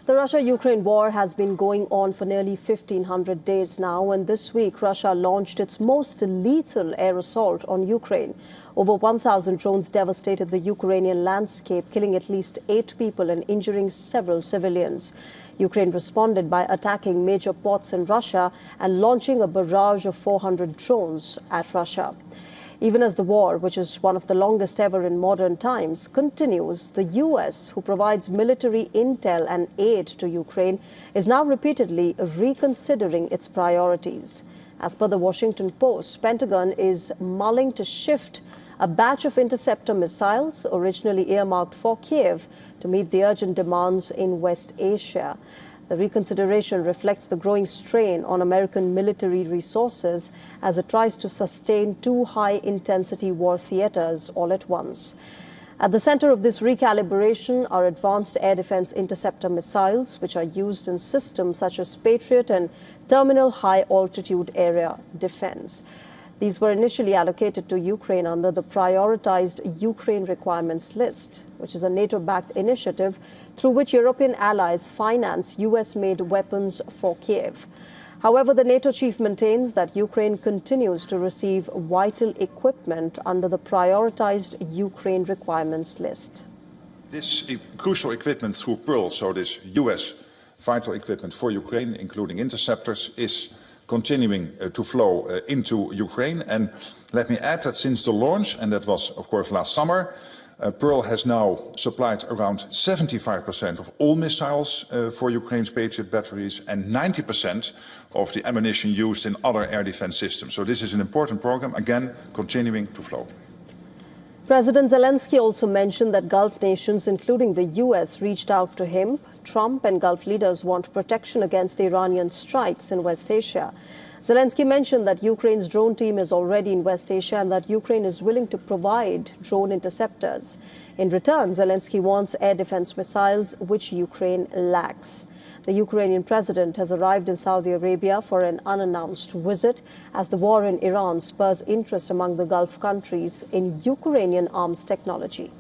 The Russia-Ukraine war has been going on for nearly 1,500 days now, and this week Russia launched its most lethal air assault on Ukraine. Over 1,000 drones devastated the Ukrainian landscape, killing at least 8 people and injuring several civilians. Ukraine responded by attacking major ports in Russia and launching a barrage of 400 drones at Russia. Even as the war, which is one of the longest ever in modern times, continues, the U.S., who provides military intel and aid to Ukraine, is now repeatedly reconsidering its priorities. As per the Washington Post, Pentagon is mulling to shift a batch of interceptor missiles originally earmarked for Kiev to meet the urgent demands in West Asia. The reconsideration reflects the growing strain on American military resources as it tries to sustain 2 high-intensity war theaters all at once. At the center of this recalibration are advanced air defense interceptor missiles, which are used in systems such as Patriot and terminal high-altitude area defense. These were initially allocated to Ukraine under the prioritized Ukraine requirements list, which is a NATO-backed initiative through which European allies finance US-made weapons for Kiev. However, the NATO chief maintains that Ukraine continues to receive vital equipment under the prioritized Ukraine requirements list. This crucial equipment through Pearl, so this US vital equipment for Ukraine, including interceptors, is continuing to flow into Ukraine. And let me add that since the launch, and that was of course last summer, Pearl has now supplied around 75% of all missiles for Ukraine's Patriot batteries and 90% of the ammunition used in other air defense systems. So this is an important program, again, continuing to flow. President Zelensky also mentioned that Gulf nations, including the U.S., reached out to him. Trump and Gulf leaders want protection against the Iranian strikes in West Asia. Zelensky mentioned that Ukraine's drone team is already in West Asia and that Ukraine is willing to provide drone interceptors. In return, Zelensky wants air defense missiles, which Ukraine lacks. The Ukrainian president has arrived in Saudi Arabia for an unannounced visit as the war in Iran spurs interest among the Gulf countries in Ukrainian arms technology.